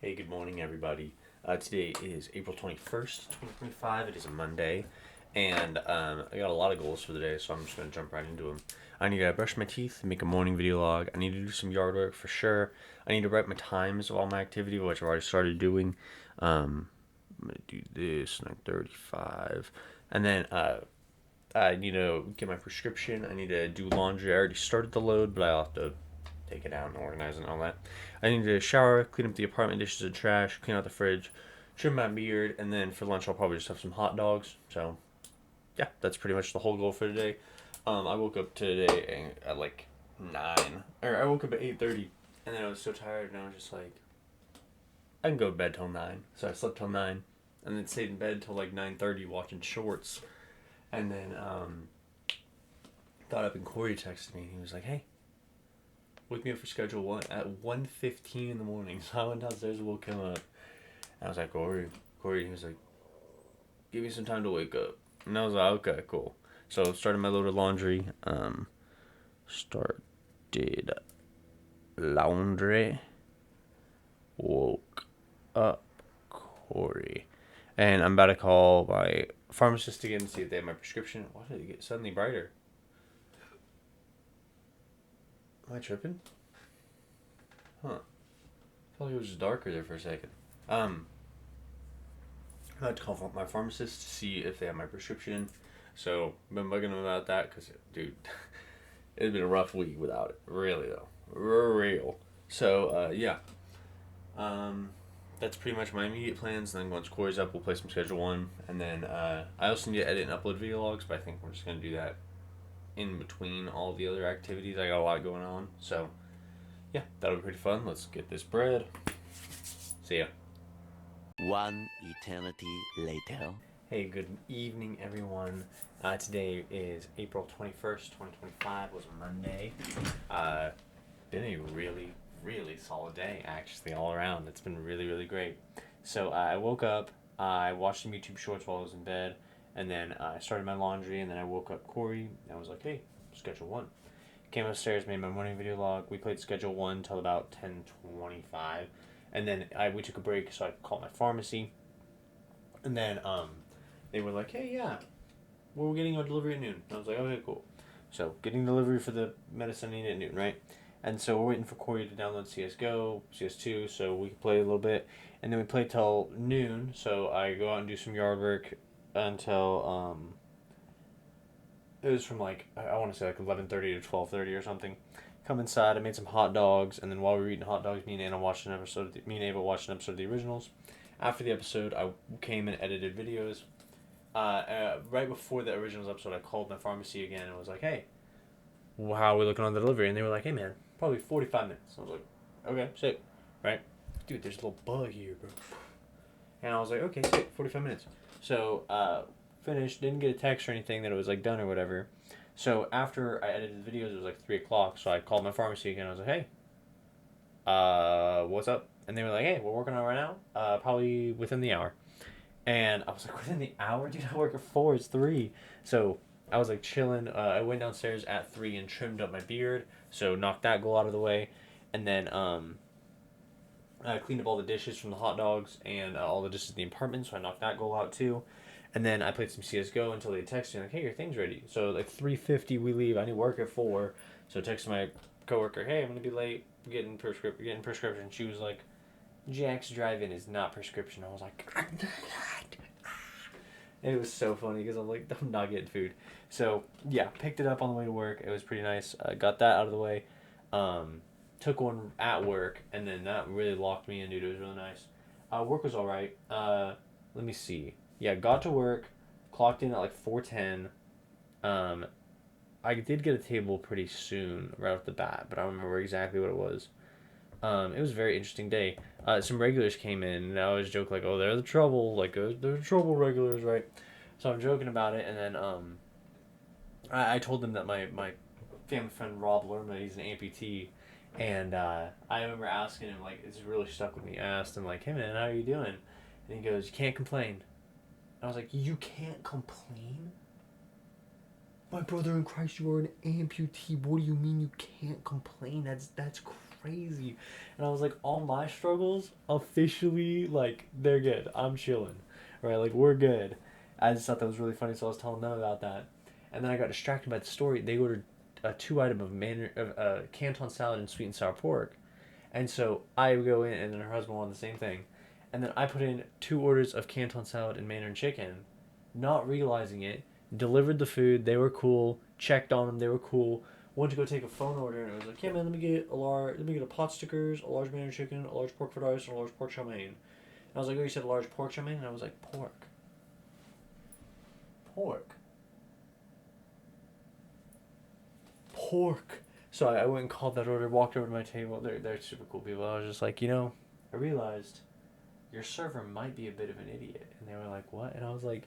Hey, good morning, everybody. Today is April 21st, 2025. It is a Monday, and I got a lot of goals for the day, so I'm just going to jump right into them. I need to brush my teeth, make a morning video log. I need to do some yard work for sure. I need to write my times of all my activity, which I've already started doing. I'm going to do this, 9:35. And then I need to get my prescription. I need to do laundry. I already started the load, but I'll have to take it out and organize it and all that. I need to shower, clean up the apartment, dishes and trash, clean out the fridge, trim my beard, and then for lunch I'll probably just have some hot dogs. So yeah, that's pretty much the whole goal for today. I woke up today at like 9, or I woke up at 8:30, and then I was so tired, and I was just like, I can go to bed till 9. So I slept till 9, and then stayed in bed till like 9:30 watching shorts, and then thought up and Korey texted me, and he was like, hey, wake me up for schedule one at 1:15 in the morning. So I went downstairs and woke him up. And I was like, Korey, he was like, give me some time to wake up. And I was like, okay, cool. So started my load of laundry. Started laundry. Woke up Korey. And I'm about to call my pharmacist again to see if they have my prescription. Why did it get suddenly brighter? Am I tripping? Huh. I felt like it was just darker there for a second. I had to call my pharmacist to see if they have my prescription. So I've been bugging them about that because, dude, it's been a rough week without it. Really though, real. So yeah, that's pretty much my immediate plans. And then once Korey's up, we'll play some Schedule One, and then I also need to edit and upload video logs. But I think we're just gonna do that in between all the other activities. I got a lot going on, so yeah, that'll be pretty fun. Let's get this bread. See ya. One eternity later. Hey, good evening, everyone. Today is April 21st, 2025. Was a Monday. Been a really, really solid day, actually, all around. It's been really, really great. So I woke up, I watched some YouTube shorts while I was in bed, and then I started my laundry, and then I woke up Korey, and I was like, hey, Schedule 1. Came upstairs, made my morning video log. We played Schedule 1 till about 10:25. And then we took a break, so I called my pharmacy. And then they were like, hey, yeah, we're getting our delivery at noon. And I was like, okay, cool. So getting delivery for the medicine I need at noon, right? And so we're waiting for Korey to download CSGO, CS2, so we can play a little bit. And then we play till noon, so I go out and do some yard work until, it was from like, I want to say like 11:30 to 12:30 or something. Come inside, I made some hot dogs, and then while we were eating hot dogs, me and Ava watched an episode of the originals. After the episode, I came and edited videos. Right before the originals episode, I called my pharmacy again and was like, hey, how are we looking on the delivery? And they were like, hey, man, probably 45 minutes. I was like, okay, sick, right? Dude, there's a little bug here, bro. And I was like, okay, sick, 45 minutes. So, finished, didn't get a text or anything that it was like done or whatever. So after I edited the videos, it was like 3 o'clock. So I called my pharmacy again. I was like, hey, what's up? And they were like, hey, we're working on it right now. Probably within the hour. And I was like, within the hour? Dude, I work at 4. It's 3. So I was like chilling. I went downstairs at 3 and trimmed up my beard. So knocked that goal out of the way. And then I cleaned up all the dishes from the hot dogs and all the dishes in the apartment. So I knocked that goal out too. And then I played some CSGO until they texted me like, hey, your thing's ready. So like 3:50 we leave. I need work at 4. So I texted my coworker, hey, I'm going to be late getting prescription. She was like, Jack's drive-in is not prescription. I was like, I'm not. And it was so funny because I'm like, I'm not getting food. So yeah, picked it up on the way to work. It was pretty nice. Got that out of the way. Took one at work, and then that really locked me in, dude. It was really nice. Work was all right. Let me see. Yeah, got to work, clocked in at like 4:10. Um, I did get a table pretty soon, right off the bat, but I don't remember exactly what it was. It was a very interesting day. Some regulars came in, and I always joke like, "Oh, they're the trouble, like they're the trouble regulars, right?" So I'm joking about it, and then I told them that my family friend Rob learned that he's an amputee, and I remember asking him like, it's really stuck with me. I asked him like, "Hey man, how are you doing?" And he goes, "You can't complain." I was like, you can't complain? My brother in Christ, you are an amputee. What do you mean you can't complain? That's crazy. And I was like, all my struggles officially, like, they're good. I'm chilling, right? Like, we're good. I just thought that was really funny, so I was telling them about that. And then I got distracted by the story. They ordered a 2 item of Canton salad and sweet and sour pork. And so I go in, and then her husband wanted the same thing. And then I put in 2 orders of Canton salad and Mandarin chicken, not realizing it. Delivered the food. They were cool. Checked on them. They were cool. Went to go take a phone order, and it was like, yeah, man, let me get a pot stickers, a large Mandarin chicken, a large pork fried rice, and a large pork chow mein. And I was like, oh, you said a large pork chow mein? And I was like, pork. Pork. Pork. So I went and called that order, walked over to my table. They're super cool people. I was just like, I realized your server might be a bit of an idiot. And they were like, what? And I was like,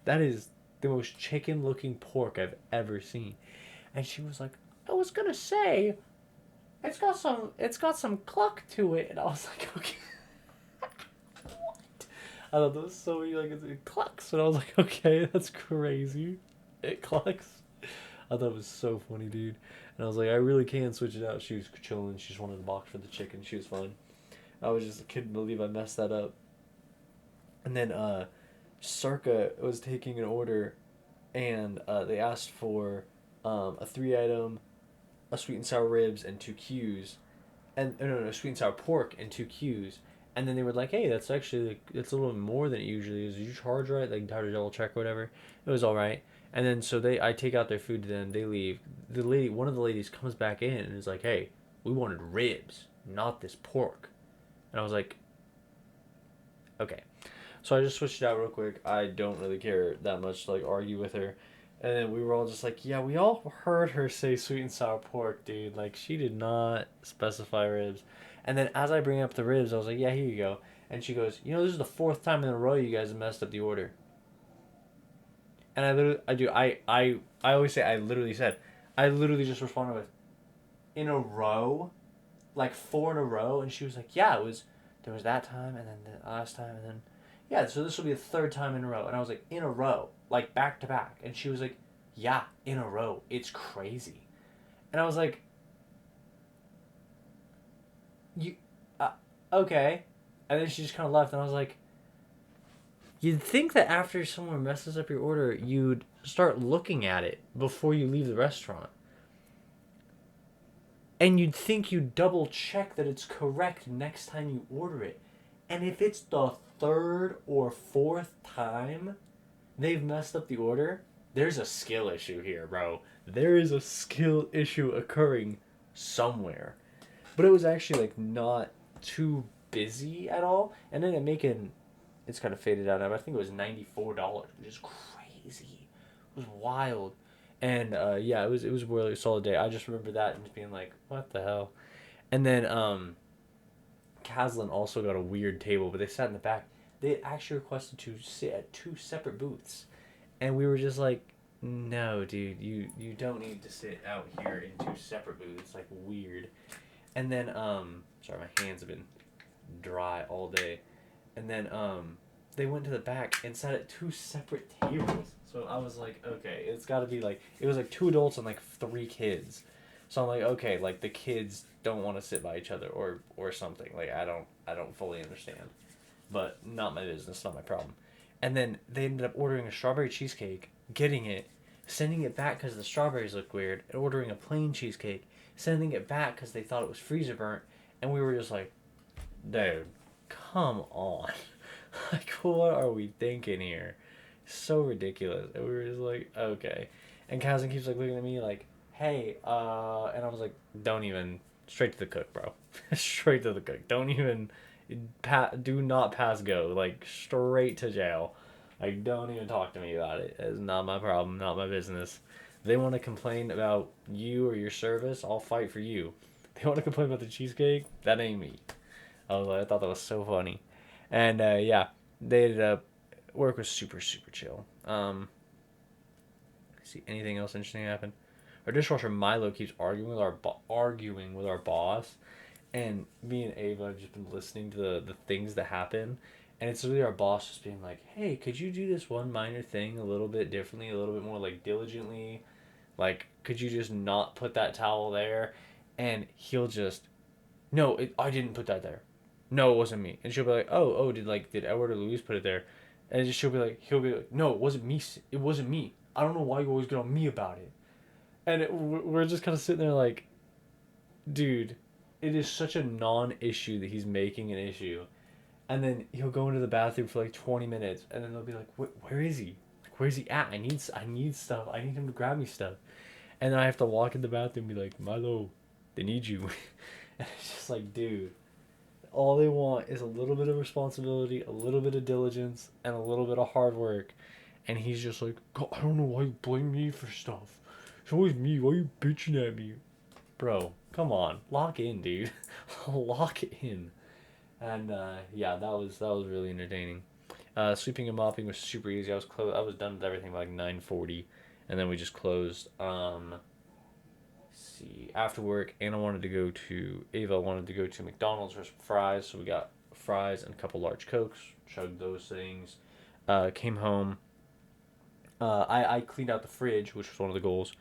that is the most chicken looking pork I've ever seen. And she was like, I was gonna say, it's got some cluck to it. And I was like, okay. What? I thought that was so weird, like it clucks. And I was like, okay, that's crazy. It clucks. I thought it was so funny, dude. And I was like, I really can switch it out. She was chilling. She just wanted a box for the chicken. She was fine. I was just couldn't believe I messed that up. And then Circa was taking an order, and they asked for a 3 item, a sweet and sour ribs, and 2 Qs, and no, sweet and sour pork and 2 Qs. And then they were like, hey, that's actually like, it's a little more than it usually is. Did you charge right? Like, how to double check or whatever. It was all right. And then so I take out their food to them. They leave. One of the ladies comes back in and is like, hey, we wanted ribs, not this pork. And I was like, okay. So I just switched it out real quick. I don't really care that much to like argue with her. And then we were all just like, yeah, we all heard her say sweet and sour pork, dude. Like, she did not specify ribs. And then as I bring up the ribs, I was like, yeah, here you go. And she goes, this is the 4th time in a row you guys have messed up the order. And I always say, I literally just responded with, in a row? Like 4 in a row? And she was like, yeah, there was that time, and then the last time, and then, yeah, so this will be the 3rd time in a row. And I was like, in a row, like back to back. And she was like, yeah, in a row. It's crazy. And I was like, okay. And then she just kind of left, and I was like, you'd think that after someone messes up your order, you'd start looking at it before you leave the restaurant. And you'd think you'd double check that it's correct next time you order it. And if it's the 3rd or 4th time they've messed up the order, there's a skill issue here, bro. There is a skill issue occurring somewhere. But it was actually like not too busy at all. And then it's kind of faded out now, but I think it was $94, which is crazy. It was wild. And yeah, it was a really solid day. I just remember that and just being like, what the hell? And then Caslin also got a weird table, but they sat in the back. They had actually requested to sit at 2 separate booths. And we were just like, no, dude, you don't need to sit out here in 2 separate booths. It's like weird. And then sorry, my hands have been dry all day. And then they went to the back and sat at 2 separate tables. So I was like, okay, it's got to be like, it was like 2 adults and like 3 kids. So I'm like, okay, like the kids don't want to sit by each other or something. Like I don't fully understand. But not my business, not my problem. And then they ended up ordering a strawberry cheesecake, getting it, sending it back because the strawberries looked weird, and ordering a plain cheesecake, sending it back because they thought it was freezer burnt, and we were just like, dude, come on. Like, what are we thinking here? So ridiculous. And we were just like, okay. And Cousin keeps like looking at me like, hey, and I was like, don't even, straight to the cook, bro. Straight to the cook. Don't even, do not pass go. Like, straight to jail. Like, don't even talk to me about it. It's not my problem, not my business. They want to complain about you or your service, I'll fight for you. They want to complain about the cheesecake, that ain't me. I thought that was so funny. And yeah, they ended up, work was super, super chill. See anything else interesting happen? Our dishwasher Milo keeps arguing with our boss, and me and Ava have just been listening to the things that happen, and it's really our boss just being like, hey, could you do this one minor thing a little bit differently, a little bit more like diligently, like could you just not put that towel there? And he'll just no, I didn't put that there. No, it wasn't me. And she'll be like, oh, did Edward or Louise put it there? And she'll be like, he'll be like, no, it wasn't me. It wasn't me. I don't know why you always get on me about it. And we're just kind of sitting there like, dude, it is such a non-issue that he's making an issue. And then he'll go into the bathroom for like 20 minutes, and then they'll be like, where is he? Like, where's he at? I need stuff. I need him to grab me stuff. And then I have to walk in the bathroom and be like, Milo, they need you. And it's just like, dude, all they want is a little bit of responsibility, a little bit of diligence, and a little bit of hard work. And he's just like, God, I don't know why you blame me for stuff. It's always me. Why are you bitching at me? Bro, come on. Lock in, dude. Lock in. And yeah, that was really entertaining. Sweeping and mopping was super easy. I was done with everything by like 9:40, and then we just closed. See, after work, Ava wanted to go to McDonald's for some fries, so we got fries and a couple large Cokes. Chugged those things. Came home. I cleaned out the fridge, which was one of the goals.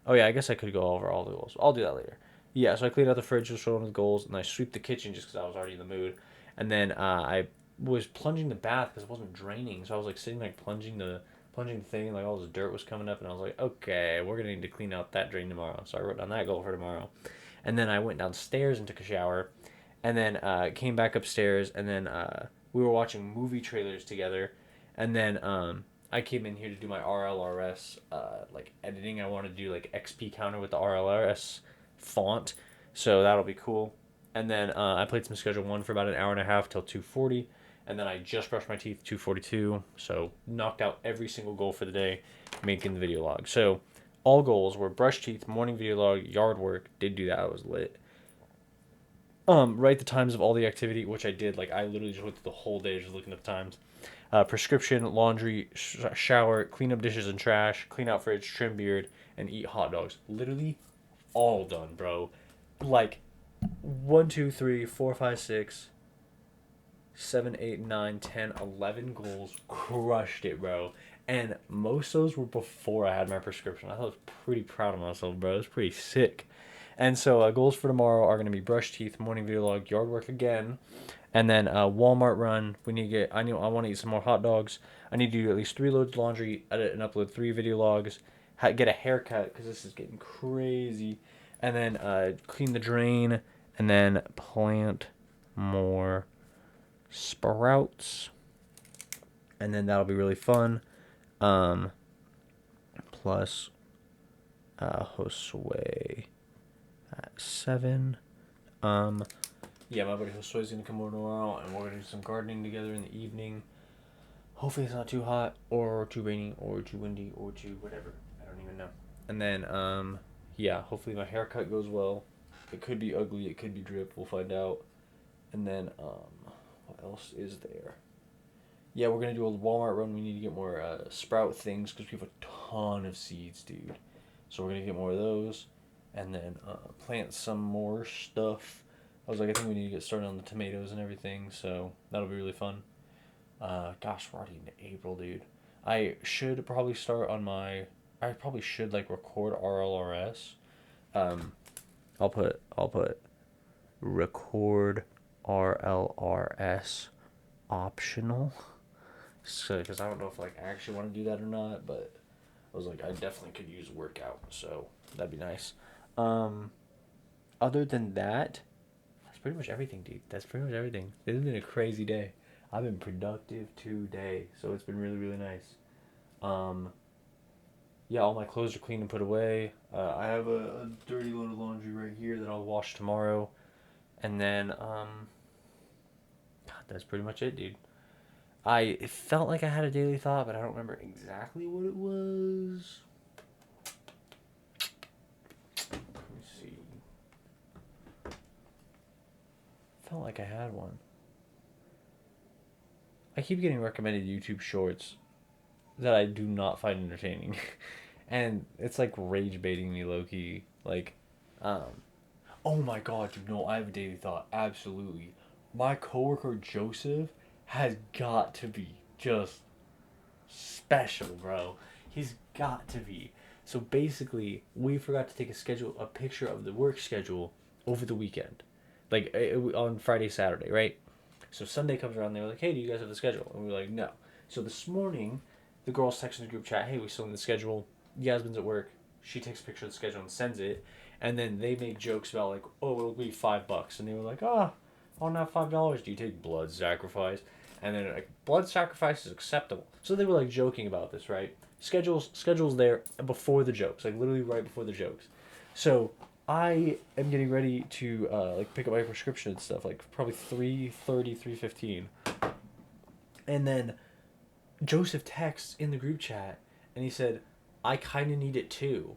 Oh yeah, I guess I could go over all the goals. I'll do that later. Yeah, so I cleaned out the fridge, just one of the goals, and I sweep the kitchen just because I was already in the mood. And then I was plunging the bath because it wasn't draining, so I was like sitting like plunging the thing, like all this dirt was coming up, and I was like, okay, we're gonna need to clean out that drain tomorrow. So I wrote down that goal for tomorrow. And then I went downstairs and took a shower, and then came back upstairs, and then we were watching movie trailers together, and then I came in here to do my RLRS like editing. I want to do like XP counter with the RLRS font, so that'll be cool. And then I played some Schedule 1 for about an hour and a half till 2:40, and then I just brushed my teeth 2:42, so knocked out every single goal for the day, making the video log. So all goals were brush teeth, morning video log, yard work. Did do that. I was lit. Write the times of all the activity, which I did. Like I literally just went through the whole day just looking at the times. Prescription, laundry, shower, clean up dishes and trash, clean out fridge, trim beard, and eat hot dogs. Literally all done, bro. Like 1, 2, 3, 4, 5, 6, 7, 8, 9, 10, 11 goals. Crushed it, bro. And most of those were before I had my prescription. I was pretty proud of myself, bro. It was pretty sick. And so goals for tomorrow are going to be brush teeth, morning video log, yard work again, and then Walmart run. We need to get. I want to eat some more hot dogs. I need to do at least 3 loads of laundry, edit and upload 3 video logs, get a haircut because this is getting crazy, and then clean the drain, and then plant more sprouts, and then that'll be really fun. Plus, Josue at 7. Yeah, my buddy Josue's gonna come over tomorrow, and we're gonna do some gardening together in the evening. Hopefully, it's not too hot, or too rainy, or too windy, or too whatever. I don't even know. And then, yeah, hopefully my haircut goes well. It could be ugly, it could be drip. We'll find out. And then, what else is there? Yeah, we're gonna do a Walmart run. We need to get more sprout things because we have a ton of seeds, dude. So we're gonna get more of those, and then plant some more stuff. I was like, I think we need to get started on the tomatoes and everything, so that'll be really fun. Gosh, we're already into April, dude. I should probably start on my. I probably should like record RLRS. I'll put record RLRS optional. So, because I don't know if like I actually want to do that or not, but I was like, I definitely could use a workout, so that'd be nice. Other than that, that's pretty much everything, dude. That's pretty much everything. This has been a crazy day. I've been productive today, so it's been really, really nice. Yeah, all my clothes are clean and put away. I have a dirty load of laundry right here that I'll wash tomorrow, and then God, that's pretty much it, dude. It felt like I had a daily thought, but I don't remember exactly what it was. Let me see. Felt like I had one. I keep getting recommended YouTube shorts that I do not find entertaining. And it's like rage baiting me low key. Like, oh my god, dude, no, I have a daily thought. Absolutely. My coworker Joseph has got to be just special, bro. He's got to be. So basically, we forgot to take a picture of the work schedule over the weekend. like on Friday, Saturday, right? So Sunday comes around, they're like, hey, do you guys have the schedule? And we're like, no. So this morning, the girls text in the group chat, hey, we still in the schedule. Yasmin's at work. She takes a picture of the schedule and sends it. And then they made jokes about like, oh, it'll be $5. And they were like, oh, not $5. Do you take blood sacrifice? And then like, blood sacrifice is acceptable. So they were like joking about this, right? Schedules there before the jokes, like literally right before the jokes. So I am getting ready to like pick up my prescription and stuff, like probably 3:30, 3:15. And then Joseph texts in the group chat and he said, I kind of need it too.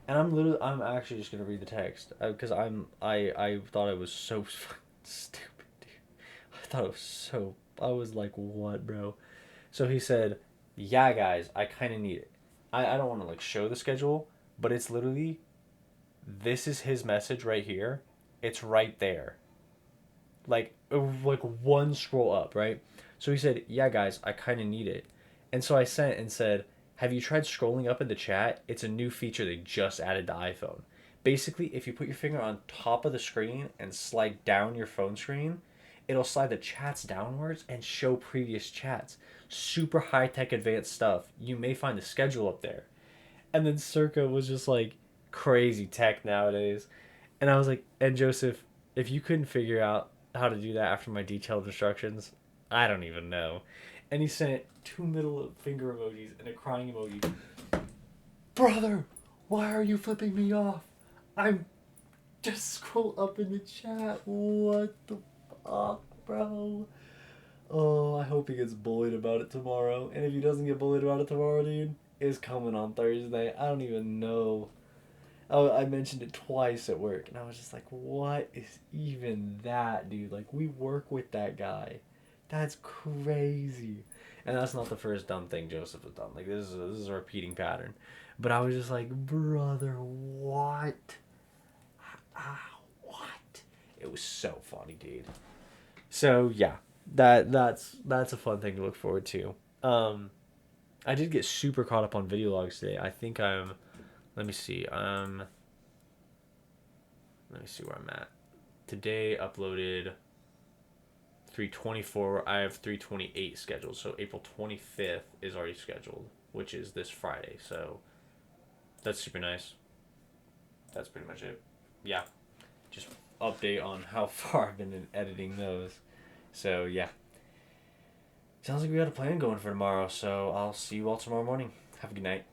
And I'm actually just gonna read the text because I thought it was so stupid, dude. I thought it was so. I was like, what, bro? So he said, yeah, guys, I kind of need it. I don't want to like show the schedule, but it's literally, this is his message right here. It's right there. Like one scroll up, right? So he said, yeah, guys, I kind of need it. And so I sent and said, have you tried scrolling up in the chat? It's a new feature they just added to iPhone. Basically, if you put your finger on top of the screen and slide down your phone screen, it'll slide the chats downwards and show previous chats. Super high-tech advanced stuff. You may find the schedule up there. And then Circa was just like, crazy tech nowadays. And I was like, and Joseph, if you couldn't figure out how to do that after my detailed instructions, I don't even know. And he sent two middle finger emojis and a crying emoji. Brother, why are you flipping me off? I'm just scroll up in the chat. What the fuck, bro? Oh, I hope he gets bullied about it tomorrow. And if he doesn't get bullied about it tomorrow, dude, it's coming on Thursday. I don't even know. Oh, I mentioned it twice at work, and I was just like, what is even that, dude? Like, we work with that guy. That's crazy. And that's not the first dumb thing Joseph has done. Like, this is a repeating pattern. But I was just like, brother, what? What? It was so funny, dude. So, yeah. That's a fun thing to look forward to. I did get super caught up on video logs today. I think I'm... Let me see. Let me see where I'm at. Today uploaded 324. I have 328 scheduled. So April 25th is already scheduled, which is this Friday. So that's super nice. That's pretty much it. Yeah. Just update on how far I've been in editing those. So yeah. Sounds like we got a plan going for tomorrow. So I'll see you all tomorrow morning. Have a good night.